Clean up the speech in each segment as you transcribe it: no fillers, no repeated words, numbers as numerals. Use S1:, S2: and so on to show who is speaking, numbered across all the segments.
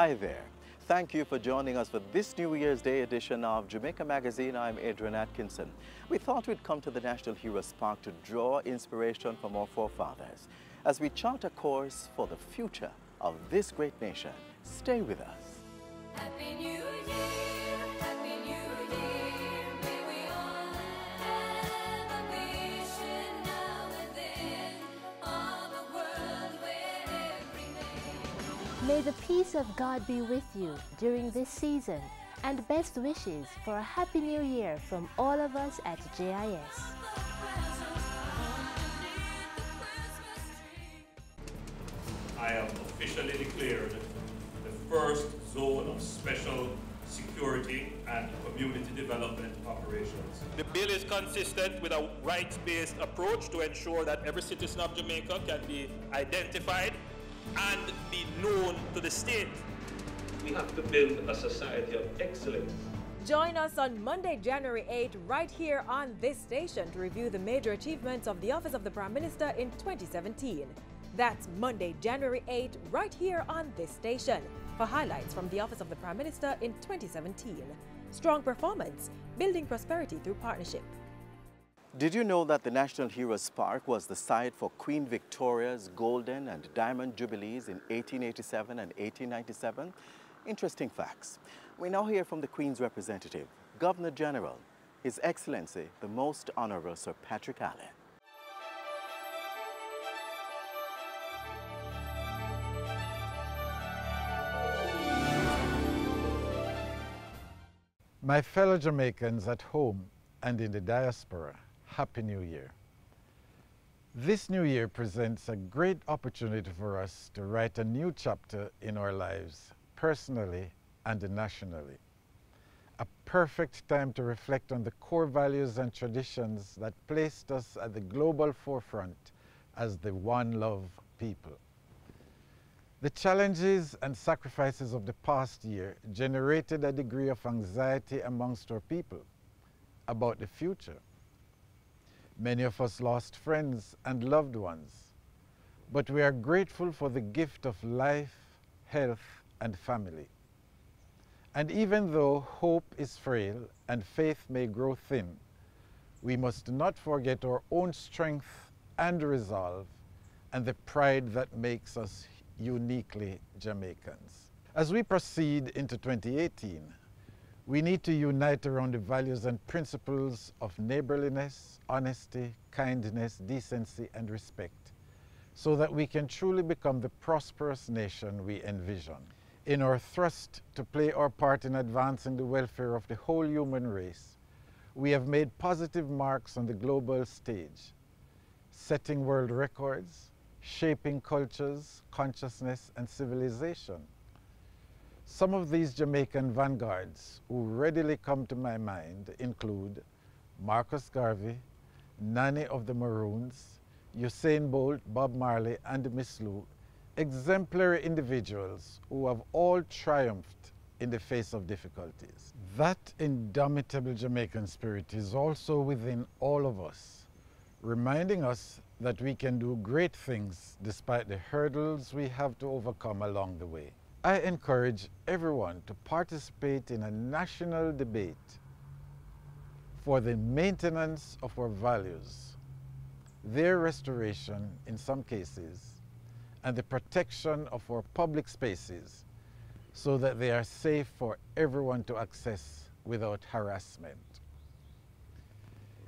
S1: Hi there. Thank you for joining us for this New Year's Day edition of Jamaica Magazine. I'm Adrian Atkinson. We thought we'd come to the National Heroes Park to draw inspiration from our forefathers as we chart a course for the future of this great nation. Stay with us.
S2: Happy New Year, Happy New Year. May we all have a vision now and then of a world where every man.
S3: May the peace of God be with you during this season, and best wishes for a Happy New Year from all of us at JIS.
S4: I have officially declared the first zone of special security and community development operations.
S5: The bill is consistent with a rights-based approach to ensure that every citizen of Jamaica can be identified and be known to the state.
S6: We have to build a society of excellence.
S7: Join us on Monday, January 8, right here on this station to review the major achievements of the Office of the Prime Minister in 2017. That's Monday, January 8, right here on this station for highlights from the Office of the Prime Minister in 2017. Strong performance, building prosperity through partnership.
S1: Did you know that the National Heroes Park was the site for Queen Victoria's Golden and Diamond Jubilees in 1887 and 1897? Interesting facts. We now hear from the Queen's representative, Governor General, His Excellency, the Most Honorable Sir Patrick Allen.
S8: My fellow Jamaicans at home and in the diaspora, Happy New Year. This new year presents a great opportunity for us to write a new chapter in our lives, personally and nationally. A perfect time to reflect on the core values and traditions that placed us at the global forefront as the one love people. The challenges and sacrifices of the past year generated a degree of anxiety amongst our people about the future. Many of us lost friends and loved ones, but we are grateful for the gift of life, health, and family. And even though hope is frail and faith may grow thin, we must not forget our own strength and resolve and the pride that makes us uniquely Jamaicans. As we proceed into 2018, we need to unite around the values and principles of neighborliness, honesty, kindness, decency, and respect, so that we can truly become the prosperous nation we envision. In our thrust to play our part in advancing the welfare of the whole human race, we have made positive marks on the global stage, setting world records, shaping cultures, consciousness, and civilization. Some of these Jamaican vanguards who readily come to my mind include Marcus Garvey, Nanny of the Maroons, Usain Bolt, Bob Marley, and Miss Lou, exemplary individuals who have all triumphed in the face of difficulties. That indomitable Jamaican spirit is also within all of us, reminding us that we can do great things despite the hurdles we have to overcome along the way. I encourage everyone to participate in a national debate for the maintenance of our values, their restoration in some cases, and the protection of our public spaces so that they are safe for everyone to access without harassment.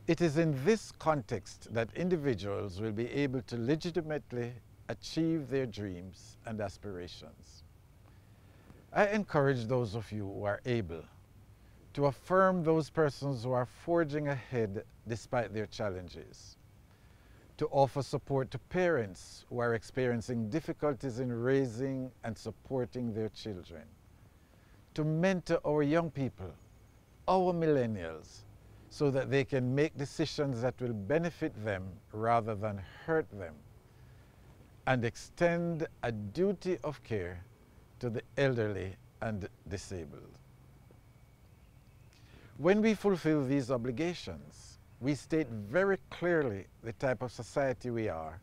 S8: It is in this context that individuals will be able to legitimately achieve their dreams and aspirations. I encourage those of you who are able to affirm those persons who are forging ahead despite their challenges, to offer support to parents who are experiencing difficulties in raising and supporting their children, to mentor our young people, our millennials, so that they can make decisions that will benefit them rather than hurt them, and extend a duty of care to the elderly and disabled. When we fulfill these obligations, we state very clearly the type of society we are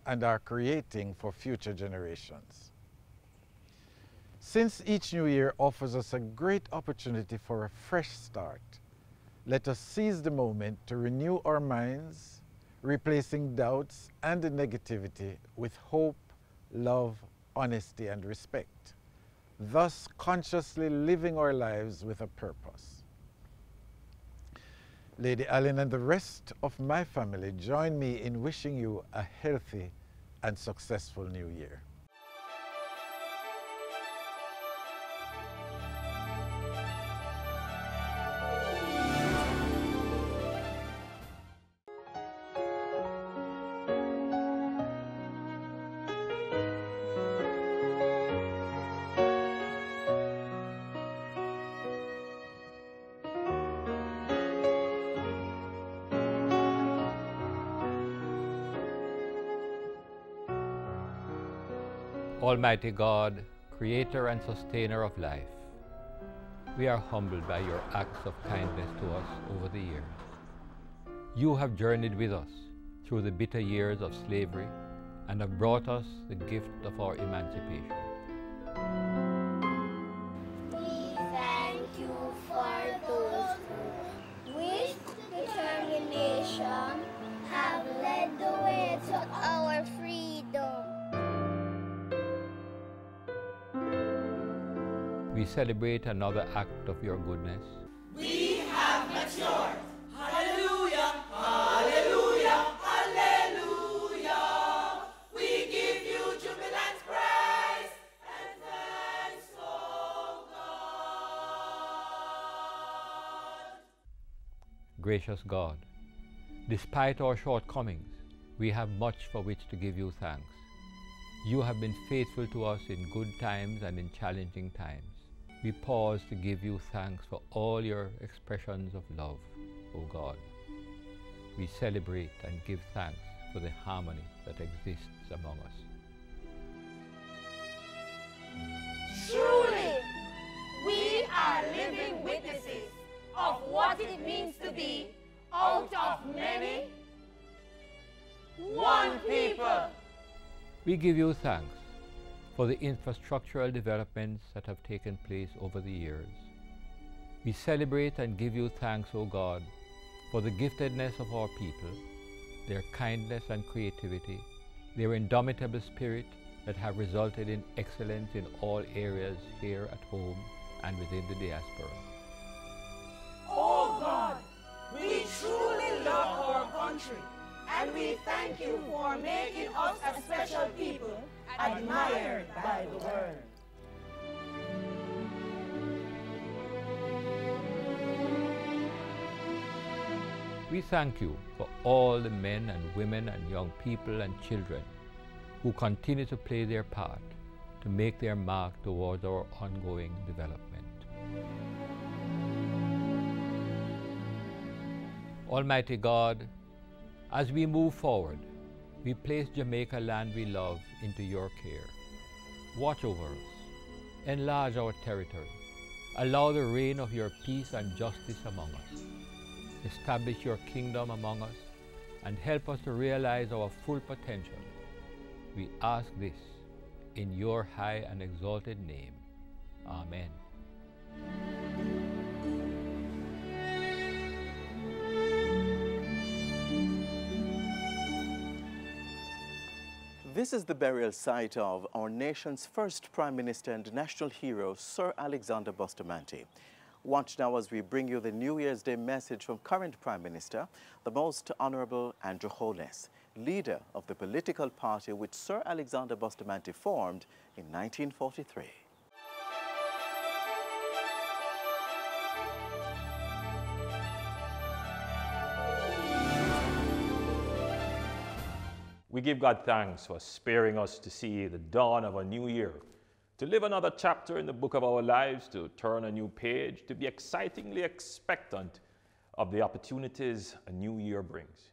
S8: and are creating for future generations. Since each new year offers us a great opportunity for a fresh start, let us seize the moment to renew our minds, replacing doubts and negativity with hope, love, honesty, and respect, thus consciously living our lives with a purpose. Lady Allen and the rest of my family join me in wishing you a healthy and successful new year.
S9: Almighty God, creator and sustainer of life, we are humbled by your acts of kindness to us over the years. You have journeyed with us through the bitter years of slavery and have brought us the gift of our emancipation.
S10: We thank you for those who, with determination, have led the way to our freedom.
S9: We celebrate another act of your goodness.
S2: We have matured. Hallelujah, hallelujah, hallelujah. We give you jubilant praise and thanks, oh God.
S9: Gracious God, despite our shortcomings, we have much for which to give you thanks. You have been faithful to us in good times and in challenging times. We pause to give you thanks for all your expressions of love, O God. We celebrate and give thanks for the harmony that exists among us.
S2: Truly, we are living witnesses of what it means to be out of many, one people.
S9: We give you thanks for the infrastructural developments that have taken place over the years. We celebrate and give you thanks, O God, for the giftedness of our people, their kindness and creativity, their indomitable spirit that have resulted in excellence in all areas here at home and within the diaspora.
S2: Oh God, we truly love our country, and we thank you for making us a special people admired by the world.
S9: We thank you for all the men and women and young people and children who continue to play their part to make their mark towards our ongoing development. Almighty God, as we move forward, we place Jamaica land we love into your care. Watch over us, enlarge our territory, allow the reign of your peace and justice among us. Establish your kingdom among us and help us to realize our full potential. We ask this in your high and exalted name. Amen.
S1: This is the burial site of our nation's first Prime Minister and national hero, Sir Alexander Bustamante. Watch now as we bring you the New Year's Day message from current Prime Minister, the Most Honorable Andrew Holness, leader of the political party which Sir Alexander Bustamante formed in 1943.
S5: We give God thanks for sparing us to see the dawn of a new year, to live another chapter in the book of our lives, to turn a new page, to be excitingly expectant of the opportunities a new year brings,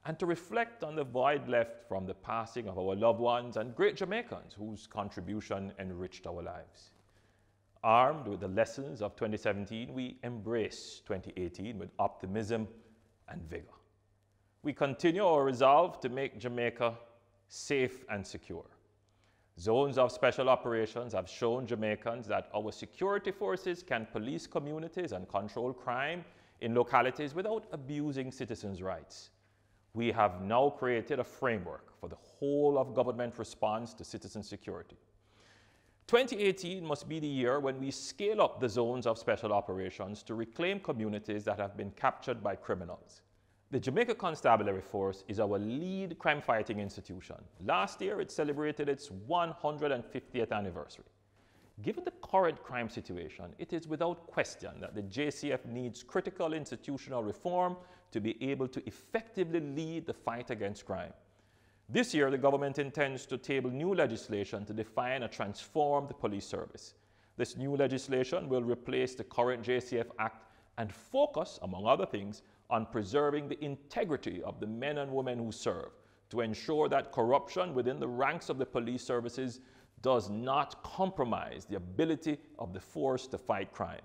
S5: and to reflect on the void left from the passing of our loved ones and great Jamaicans whose contribution enriched our lives. Armed with the lessons of 2017, we embrace 2018 with optimism and vigor. We continue our resolve to make Jamaica safe and secure. Zones of special operations have shown Jamaicans that our security forces can police communities and control crime in localities without abusing citizens' rights. We have now created a framework for the whole of government response to citizen security. 2018 must be the year when we scale up the zones of special operations to reclaim communities that have been captured by criminals. The Jamaica Constabulary Force is our lead crime-fighting institution. Last year, it celebrated its 150th anniversary. Given the current crime situation, it is without question that the JCF needs critical institutional reform to be able to effectively lead the fight against crime. This year, the government intends to table new legislation to define a transformed police service. This new legislation will replace the current JCF Act and focus, among other things, on preserving the integrity of the men and women who serve, to ensure that corruption within the ranks of the police services does not compromise the ability of the force to fight crime.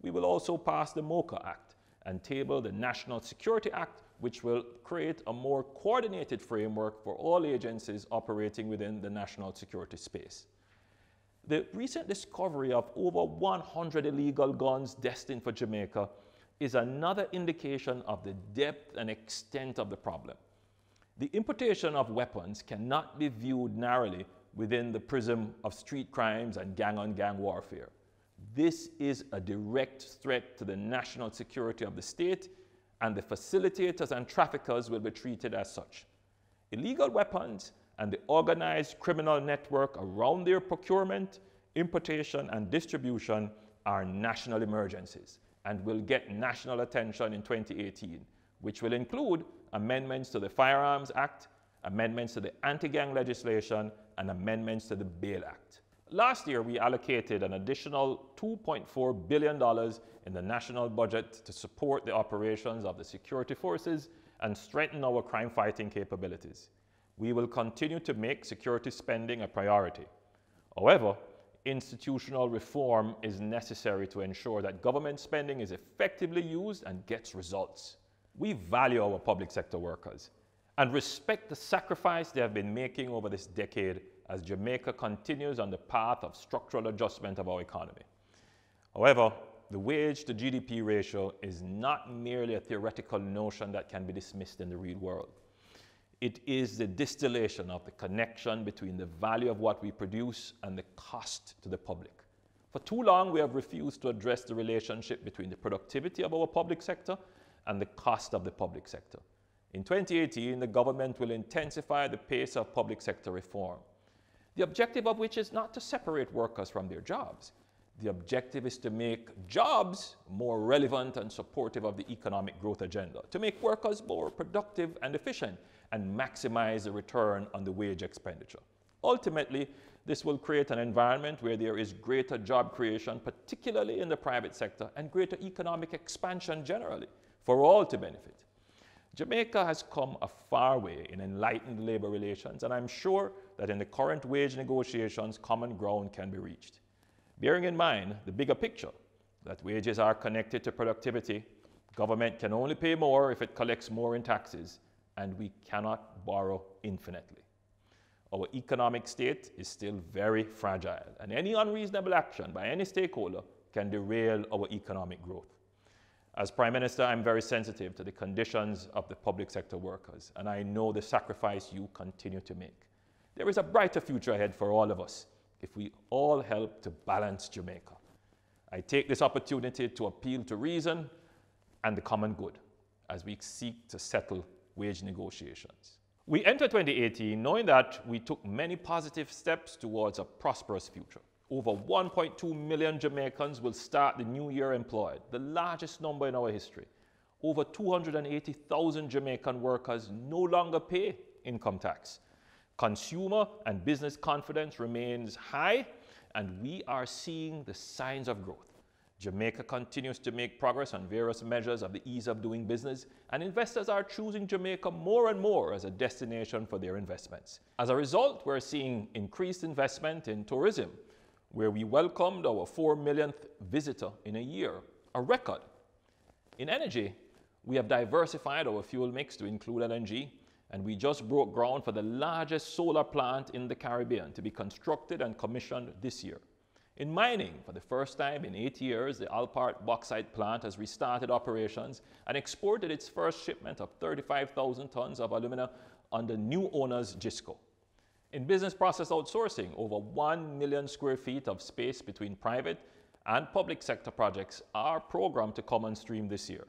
S5: We will also pass the MOCA Act and table the National Security Act, which will create a more coordinated framework for all agencies operating within the national security space. The recent discovery of over 100 illegal guns destined for Jamaica is another indication of the depth and extent of the problem. The importation of weapons cannot be viewed narrowly within the prism of street crimes and gang-on-gang warfare. This is a direct threat to the national security of the state, and the facilitators and traffickers will be treated as such. Illegal weapons and the organized criminal network around their procurement, importation, and distribution are national emergencies and will get national attention in 2018, which will include amendments to the Firearms Act, amendments to the anti-gang legislation, and amendments to the Bail Act. Last year, we allocated an additional $2.4 billion in the national budget to support the operations of the security forces and strengthen our crime-fighting capabilities. We will continue to make security spending a priority. However, institutional reform is necessary to ensure that government spending is effectively used and gets results. We value our public sector workers and respect the sacrifice they have been making over this decade as Jamaica continues on the path of structural adjustment of our economy. However, the wage to GDP ratio is not merely a theoretical notion that can be dismissed in the real world. It is the distillation of the connection between the value of what we produce and the cost to the public. For too long, we have refused to address the relationship between the productivity of our public sector and the cost of the public sector. In 2018, the government will intensify the pace of public sector reform, the objective of which is not to separate workers from their jobs. The objective is to make jobs more relevant and supportive of the economic growth agenda, to make workers more productive and efficient, and maximize the return on the wage expenditure. Ultimately, this will create an environment where there is greater job creation, particularly in the private sector, and greater economic expansion generally, for all to benefit. Jamaica has come a far way in enlightened labor relations, and I'm sure that in the current wage negotiations, common ground can be reached. Bearing in mind the bigger picture, that wages are connected to productivity, government can only pay more if it collects more in taxes, and we cannot borrow infinitely. Our economic state is still very fragile, and any unreasonable action by any stakeholder can derail our economic growth. As Prime Minister, I'm very sensitive to the conditions of the public sector workers, and I know the sacrifice you continue to make. There is a brighter future ahead for all of us if we all help to balance Jamaica. I take this opportunity to appeal to reason and the common good as we seek to settle wage negotiations. We enter 2018 knowing that we took many positive steps towards a prosperous future. Over 1.2 million Jamaicans will start the new year employed, the largest number in our history. Over 280,000 Jamaican workers no longer pay income tax. Consumer and business confidence remains high, and we are seeing the signs of growth. Jamaica continues to make progress on various measures of the ease of doing business, and investors are choosing Jamaica more and more as a destination for their investments. As a result, we're seeing increased investment in tourism, where we welcomed our 4 millionth visitor in a year, a record. In energy, we have diversified our fuel mix to include LNG, And we just broke ground for the largest solar plant in the Caribbean to be constructed and commissioned this year. In mining, for the first time in 8 years, the Alpart bauxite plant has restarted operations and exported its first shipment of 35,000 tons of alumina under new owners GISCO. In business process outsourcing, over 1 million square feet of space between private and public sector projects are programmed to come on stream this year.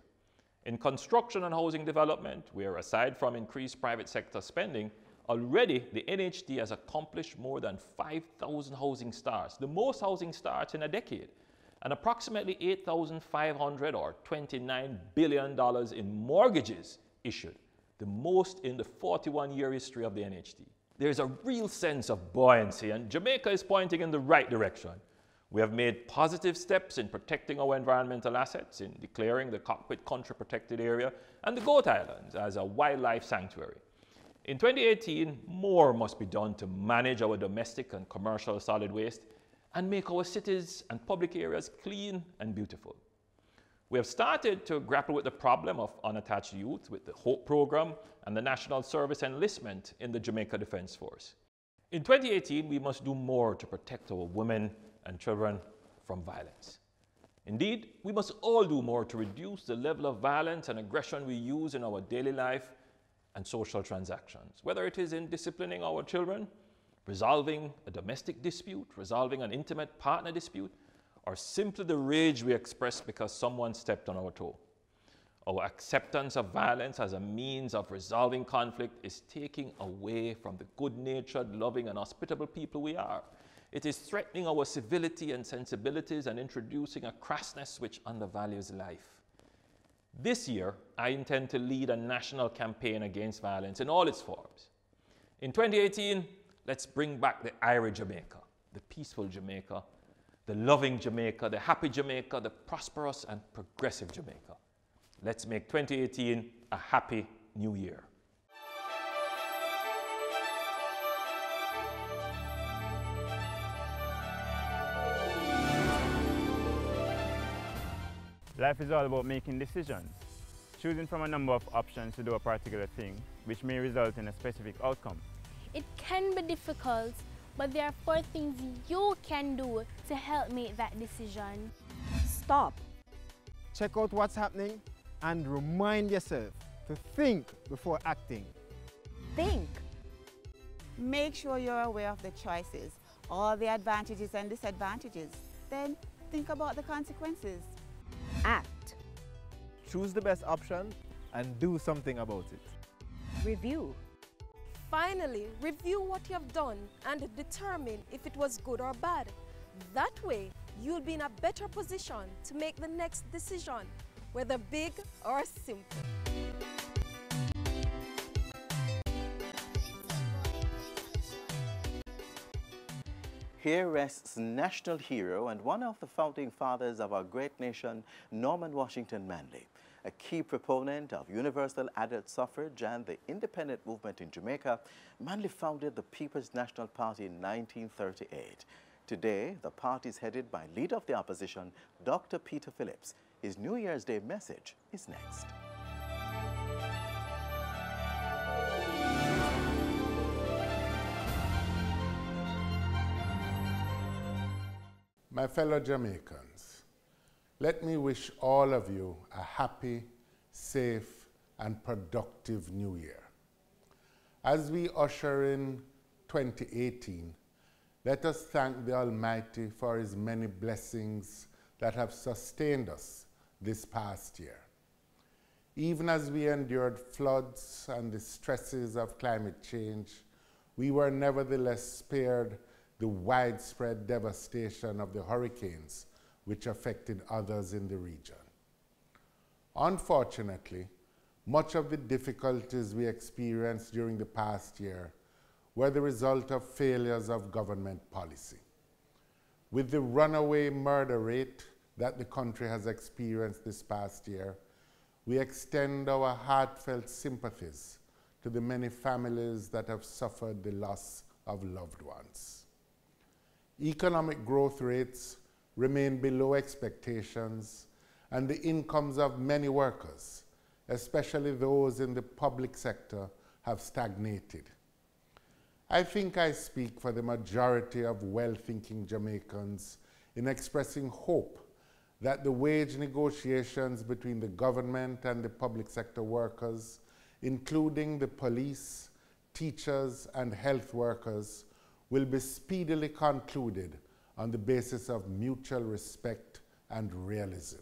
S5: In construction and housing development, where aside from increased private sector spending, already the NHD has accomplished more than 5,000 housing starts, the most housing starts in a decade, and approximately 8,500 or $29 billion in mortgages issued, the most in the 41-year history of the NHD. There's a real sense of buoyancy, and Jamaica is pointing in the right direction. We have made positive steps in protecting our environmental assets, in declaring the Cockpit Country Protected Area and the Goat Islands as a wildlife sanctuary. In 2018, more must be done to manage our domestic and commercial solid waste and make our cities and public areas clean and beautiful. We have started to grapple with the problem of unattached youth with the HOPE program and the National Service Enlistment in the Jamaica Defence Force. In 2018, we must do more to protect our women and children from violence. Indeed, we must all do more to reduce the level of violence and aggression we use in our daily life and social transactions, whether it is in disciplining our children, resolving a domestic dispute, resolving an intimate partner dispute, or simply the rage we express because someone stepped on our toe. Our acceptance of violence as a means of resolving conflict is taking away from the good-natured, loving, and hospitable people we are. It is threatening our civility and sensibilities and introducing a crassness which undervalues life. This year, I intend to lead a national campaign against violence in all its forms. In 2018, let's bring back the Irish Jamaica, the peaceful Jamaica, the loving Jamaica, the happy Jamaica, the prosperous and progressive Jamaica. Let's make 2018 a happy new year.
S11: Life is all about making decisions, choosing from a number of options to do a particular thing, which may result in a specific outcome.
S10: It can be difficult, but there are 4 things you can do to help make that decision.
S12: Stop. Check out what's happening and remind yourself to think before acting.
S13: Think. Make sure you're aware of the choices, all the advantages and disadvantages. Then think about the consequences.
S7: Act.
S12: Choose the best option and do something about it.
S7: Review.
S14: Finally, review what you have done and determine if it was good or bad. That way, you'll be in a better position to make the next decision, whether big or simple.
S1: Here rests national hero and one of the founding fathers of our great nation, Norman Washington Manley. A key proponent of universal adult suffrage and the independent movement in Jamaica, Manley founded the People's National Party in 1938. Today, the party is headed by leader of the opposition, Dr. Peter Phillips. His New Year's Day message is next.
S15: My fellow Jamaicans, let me wish all of you a happy, safe, and productive New Year. As we usher in 2018, let us thank the Almighty for His many blessings that have sustained us this past year. Even as we endured floods and the stresses of climate change, we were nevertheless spared the widespread devastation of the hurricanes which affected others in the region. Unfortunately, much of the difficulties we experienced during the past year were the result of failures of government policy. With the runaway murder rate that the country has experienced this past year, we extend our heartfelt sympathies to the many families that have suffered the loss of loved ones. Economic growth rates remain below expectations, and the incomes of many workers, especially those in the public sector, have stagnated. I think I speak for the majority of well-thinking Jamaicans in expressing hope that the wage negotiations between the government and the public sector workers, including the police, teachers, and health workers, will be speedily concluded on the basis of mutual respect and realism.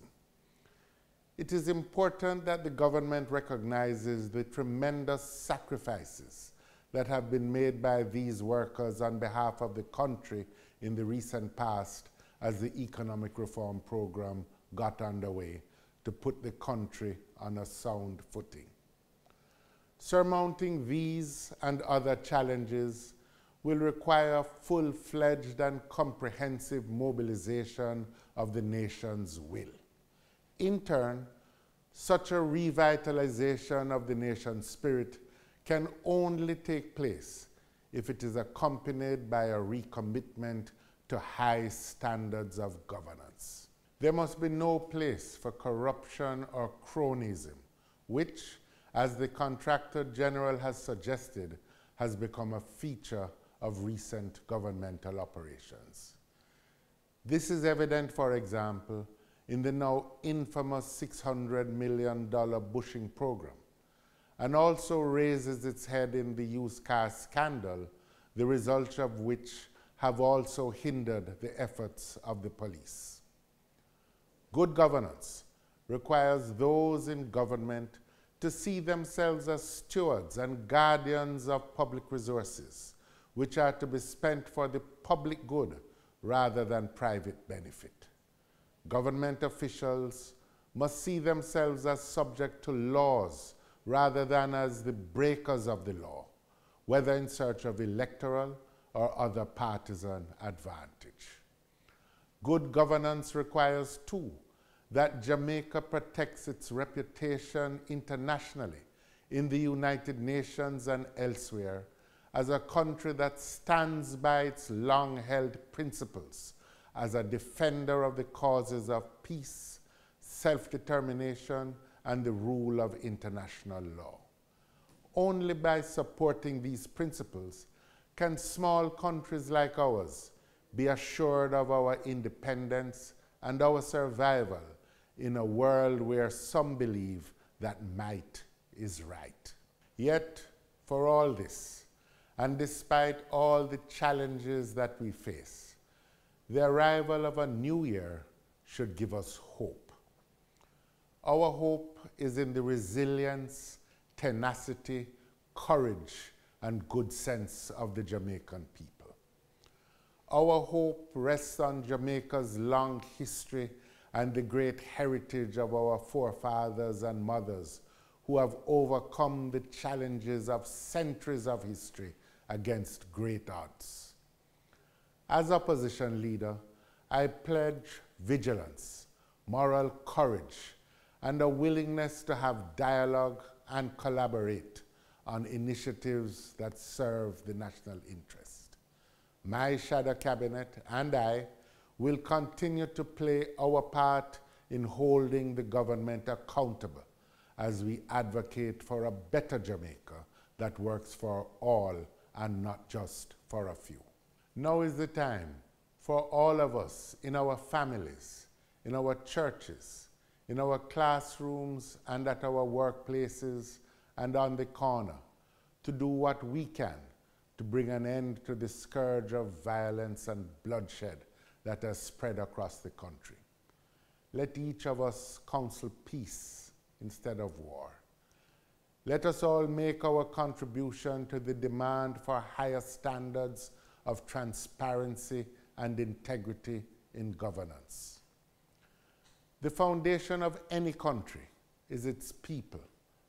S15: It is important that the government recognizes the tremendous sacrifices that have been made by these workers on behalf of the country in the recent past as the economic reform program got underway to put the country on a sound footing. Surmounting these and other challenges will require full-fledged and comprehensive mobilization of the nation's will. In turn, such a revitalization of the nation's spirit can only take place if it is accompanied by a recommitment to high standards of governance. There must be no place for corruption or cronyism, which, as the Contractor General has suggested, has become a feature of recent governmental operations. This is evident, for example, in the now infamous $600 million bushing program, and also raises its head in the used car scandal, the results of which have also hindered the efforts of the police. Good governance requires those in government to see themselves as stewards and guardians of public resources, which are to be spent for the public good rather than private benefit. Government officials must see themselves as subject to laws rather than as the breakers of the law, whether in search of electoral or other partisan advantage. Good governance requires, too, that Jamaica protects its reputation internationally in the United Nations and elsewhere as a country that stands by its long-held principles as a defender of the causes of peace, self-determination, and the rule of international law. Only by supporting these principles can small countries like ours be assured of our independence and our survival in a world where some believe that might is right. Yet, for all this, and despite all the challenges that we face, the arrival of a new year should give us hope. Our hope is in the resilience, tenacity, courage, and good sense of the Jamaican people. Our hope rests on Jamaica's long history and the great heritage of our forefathers and mothers who have overcome the challenges of centuries of history against great odds. As opposition leader, I pledge vigilance, moral courage, and a willingness to have dialogue and collaborate on initiatives that serve the national interest. My shadow cabinet and I will continue to play our part in holding the government accountable as we advocate for a better Jamaica that works for all and not just for a few. Now is the time for all of us in our families, in our churches, in our classrooms and at our workplaces and on the corner to do what we can to bring an end to the scourge of violence and bloodshed that has spread across the country. Let each of us counsel peace instead of war. Let us all make our contribution to the demand for higher standards of transparency and integrity in governance. The foundation of any country is its people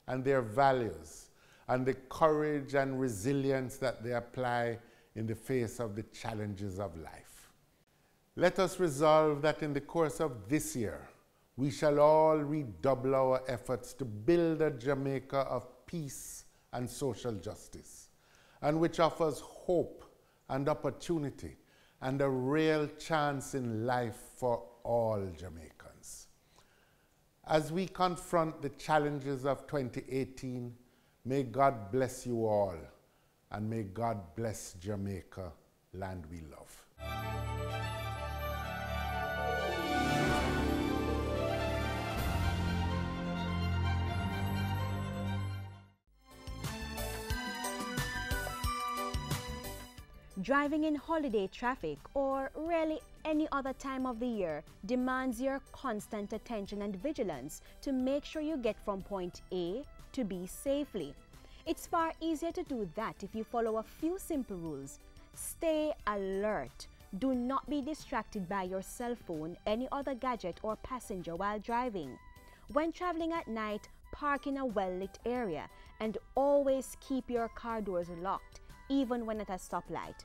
S15: and their values and the courage and resilience that they apply in the face of the challenges of life. Let us resolve that in the course of this year, we shall all redouble our efforts to build a Jamaica of peace and social justice, and which offers hope and opportunity and a real chance in life for all Jamaicans. As we confront the challenges of 2018, May God bless you all, and may God bless Jamaica, land we love.
S16: Driving in holiday traffic, or really any other time of the year, demands your constant attention and vigilance to make sure you get from point A to B safely. It's far easier to do that if you follow a few simple rules. Stay alert. Do not be distracted by your cell phone, any other gadget or passenger while driving. When traveling at night, park in a well-lit area and always keep your car doors locked, even when at a stoplight.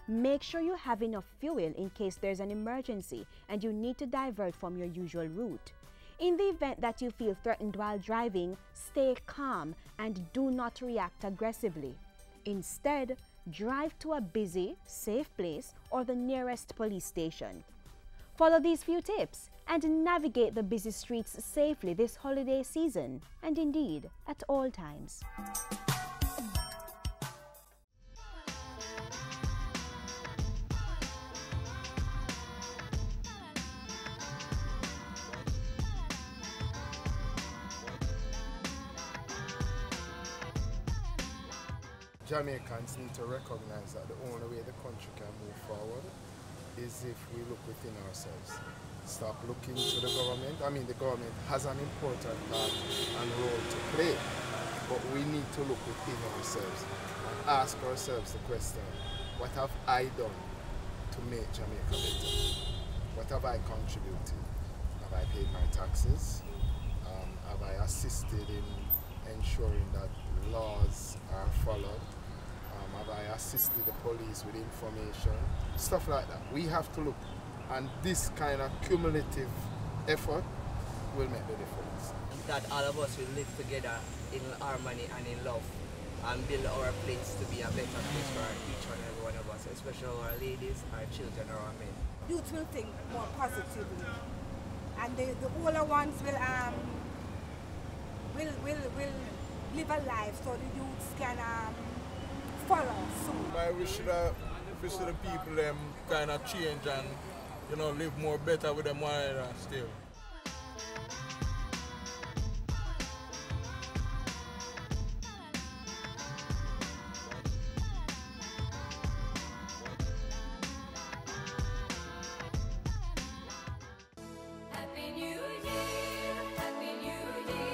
S16: Make sure you have enough fuel in case there's an emergency and you need to divert from your usual route. In the event that you feel threatened while driving, stay calm and do not react aggressively. Instead, drive to a busy, safe place or the nearest police station. Follow these few tips and navigate the busy streets safely this holiday season, and indeed at all times.
S12: Jamaicans need to recognize that the only way the country can move forward is if we look within ourselves. Stop looking to the government. I mean, the government has an important part and role to play, but we need to look within ourselves and ask ourselves the question, what have I done to make Jamaica better? What have I contributed? Have I paid my taxes? Have I assisted in ensuring that laws are followed? Have I assisted the police with information? Stuff like that. We have to look, and this kind of cumulative effort will make the difference.
S17: That all of us will live together in harmony and in love and build our place to be a better place for each and every one of us, especially our ladies, our children, or our men.
S18: Youth will think more positively, and the older ones will live a life so the youths can follow soon.
S19: I wish the people kind of change and, you know, live more better with them while still.
S2: Happy New Year, Happy New Year.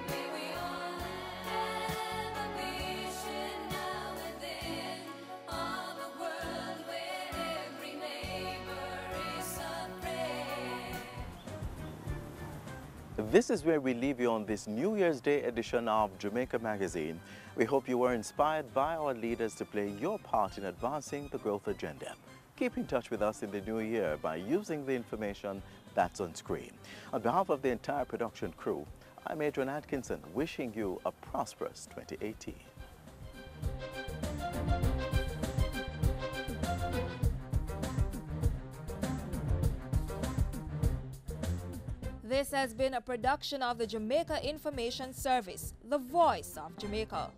S2: May we all have a vision now and then of a world where every neighbor is a friend.
S1: This is where we leave you on this New Year's Day edition of Jamaica Magazine. We hope you were inspired by our leaders to play your part in advancing the growth agenda. Keep in touch with us in the new year by using the information that's on screen. On behalf of the entire production crew, I'm Adrian Atkinson, wishing you a prosperous 2018.
S7: This has been a production of the Jamaica Information Service, the voice of Jamaica.